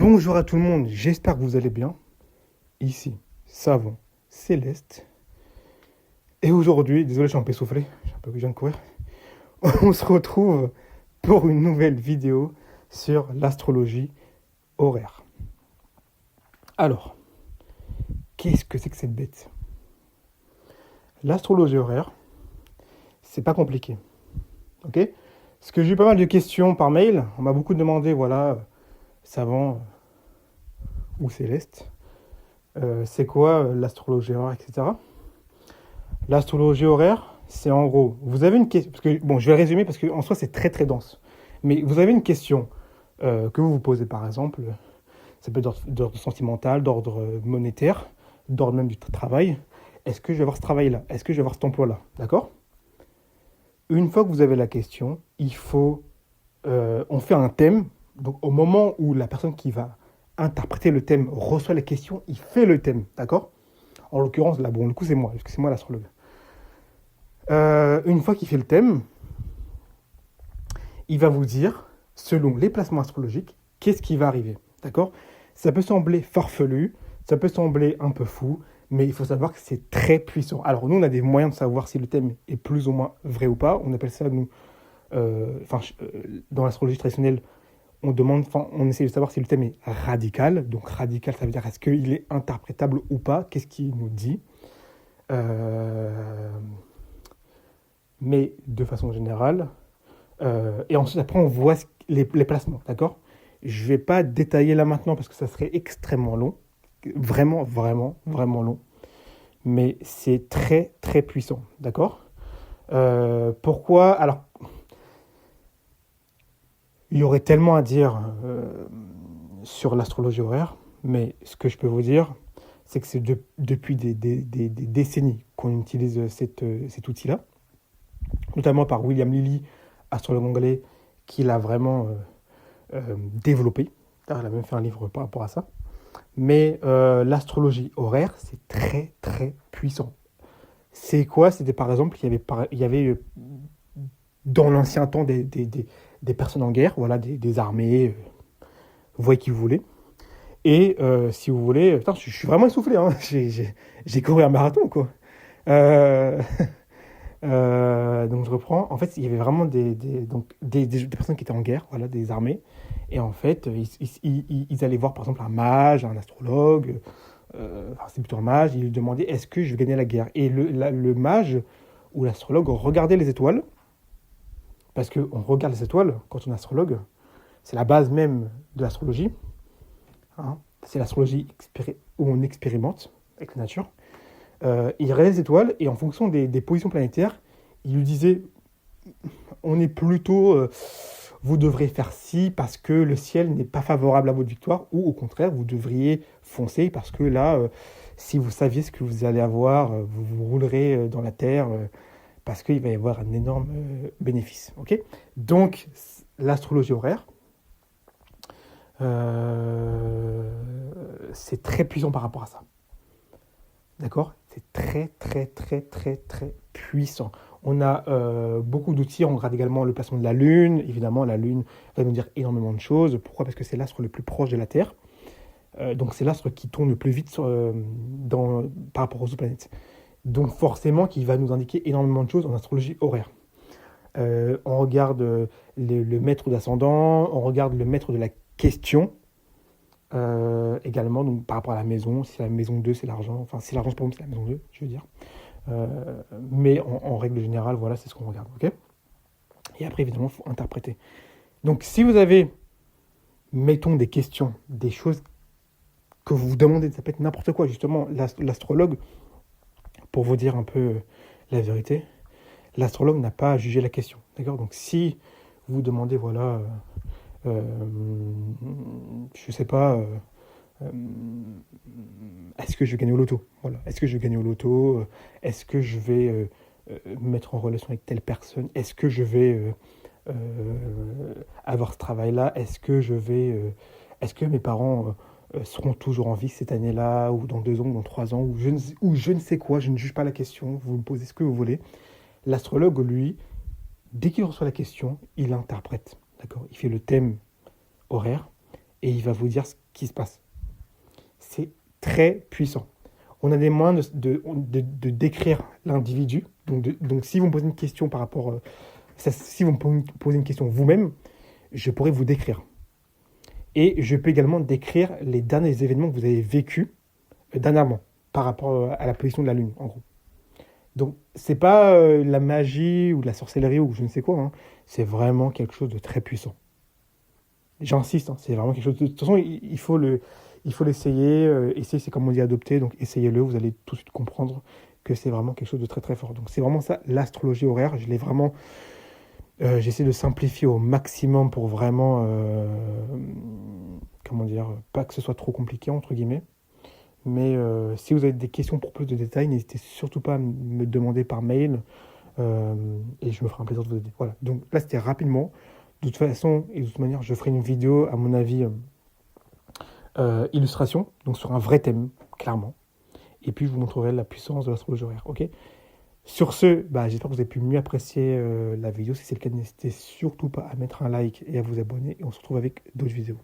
Bonjour à tout le monde, j'espère que vous allez bien. Ici, Savon Céleste. Et aujourd'hui, désolé, je suis un peu essoufflé, je viens de courir. On se retrouve pour une nouvelle vidéo sur l'astrologie horaire. Alors, qu'est-ce que c'est que cette bête? L'astrologie horaire, c'est pas compliqué. Ok? Parce que j'ai eu pas mal de questions par mail. On m'a beaucoup demandé, voilà, Savant ou Céleste, c'est quoi l'astrologie horaire, etc. L'astrologie horaire, c'est en gros, vous avez une question, parce que, bon, je vais le résumer parce qu'en soi, c'est très très dense. Mais vous avez une question que vous vous posez, par exemple, ça peut être d'ordre sentimental, d'ordre monétaire, d'ordre même du travail. Est-ce que je vais avoir ce travail-là? Est-ce que je vais avoir cet emploi-là? D'accord? Une fois que vous avez la question, on fait un thème. Donc, au moment où la personne qui va interpréter le thème reçoit la question, il fait le thème. D'accord? En l'occurrence, là, bon, le coup, c'est moi, parce que c'est moi l'astrologue. Une fois qu'il fait le thème, il va vous dire, selon les placements astrologiques, qu'est-ce qui va arriver. D'accord? Ça peut sembler farfelu, ça peut sembler un peu fou, mais il faut savoir que c'est très puissant. Alors nous, on a des moyens de savoir si le thème est plus ou moins vrai ou pas. On appelle ça, nous, dans l'astrologie traditionnelle, on essaie de savoir si le thème est radical. Donc radical, ça veut dire est-ce qu'il est interprétable ou pas. Qu'est-ce qu'il nous dit mais de façon générale. Et ensuite, après, on voit les placements, d'accord? Je ne vais pas détailler là maintenant parce que ça serait extrêmement long. Vraiment, vraiment, vraiment long. Mais c'est très, très puissant, d'accord? Pourquoi? Alors, il y aurait tellement à dire sur l'astrologie horaire, mais ce que je peux vous dire, c'est que c'est depuis des décennies qu'on utilise cet outil-là, notamment par William Lilly, astrologue anglais, qui l'a vraiment développé. Il a même fait un livre par rapport à ça. Mais l'astrologie horaire, c'est très, très puissant. C'est quoi? C'était par exemple, il y avait dans l'ancien temps des personnes en guerre, voilà, des armées, vous voyez qui vous voulez. Et si vous voulez, putain, je suis vraiment essoufflé, hein. J'ai couru un marathon, quoi. Euh, donc je reprends. En fait, il y avait vraiment des personnes qui étaient en guerre, voilà, des armées. Et en fait, ils allaient voir par exemple un mage, un astrologue. Enfin, c'est plutôt un mage. Ils lui demandaient est-ce que je vais gagner la guerre? Et le mage ou l'astrologue regardait les étoiles. Parce qu'on regarde les étoiles quand on est astrologue. C'est la base même de l'astrologie. Hein. C'est l'astrologie où on expérimente avec la nature. Il regardait les étoiles et en fonction des positions planétaires, il lui disait on est plutôt vous devrez faire ci parce que le ciel n'est pas favorable à votre victoire, ou au contraire vous devriez foncer parce que là si vous saviez ce que vous allez avoir, vous vous roulerez dans la terre parce qu'il va y avoir un énorme bénéfice. Okay, donc l'astrologie horaire, c'est très puissant par rapport à ça. D'accord? C'est très, très, très, très, très puissant. On a beaucoup d'outils. On regarde également le placement de la Lune. Évidemment, la Lune va nous dire énormément de choses. Pourquoi? Parce que c'est l'astre le plus proche de la Terre. Donc, c'est l'astre qui tourne le plus vite par rapport aux autres planètes. Donc, forcément, qui va nous indiquer énormément de choses en astrologie horaire. On regarde le maître d'ascendant. On regarde le maître de la question. Également, donc, par rapport à la maison, si la maison 2 c'est l'argent, enfin si l'argent c'est pour moi c'est la maison 2, je veux dire. Mais en règle générale, voilà, c'est ce qu'on regarde, ok? Et après, évidemment, il faut interpréter. Donc, si vous avez, mettons, des questions, des choses que vous vous demandez, ça peut être n'importe quoi, justement, l'astrologue, pour vous dire un peu la vérité, l'astrologue n'a pas à juger la question, d'accord? Donc, si vous demandez, voilà, je sais pas, est-ce que je vais gagner au loto? Voilà. Est-ce que je vais gagner au loto? Est-ce que je vais me mettre en relation avec telle personne? Est-ce que je vais avoir ce travail-là? Est-ce que mes parents seront toujours en vie cette année-là, ou dans 2 ans, ou dans 3 ans, ou je ne sais quoi? Je ne juge pas la question. Vous me posez ce que vous voulez. L'astrologue, lui, dès qu'il reçoit la question, il interprète. D'accord? Il fait le thème horaire et il va vous dire ce qui se passe. C'est très puissant. On a des moyens de décrire l'individu. Donc, si vous me posez une question par rapport... si vous me posez une question vous-même, je pourrais vous décrire. Et je peux également décrire les derniers événements que vous avez vécus dernièrement par rapport à la position de la Lune, en gros. Donc, c'est pas la magie ou de la sorcellerie ou je ne sais quoi. Hein. C'est vraiment quelque chose de très puissant. J'insiste, hein, c'est vraiment quelque chose de... De toute façon, il faut l'essayer. Essayer, c'est comme on dit adopter. Donc, essayez-le. Vous allez tout de suite comprendre que c'est vraiment quelque chose de très, très fort. Donc, c'est vraiment ça, l'astrologie horaire. Je l'ai vraiment... j'essaie de simplifier au maximum pour vraiment... comment dire, pas que ce soit trop compliqué, entre guillemets. Mais si vous avez des questions pour plus de détails, n'hésitez surtout pas à me demander par mail et je me ferai un plaisir de vous aider. Voilà, donc là c'était rapidement. De toute façon et de toute manière, je ferai une vidéo, à mon avis, illustration, donc sur un vrai thème, clairement. Et puis je vous montrerai la puissance de l'astrologie horaire, ok? Sur ce, j'espère que vous avez pu mieux apprécier la vidéo. Si c'est le cas, n'hésitez surtout pas à mettre un like et à vous abonner. Et on se retrouve avec d'autres vidéos.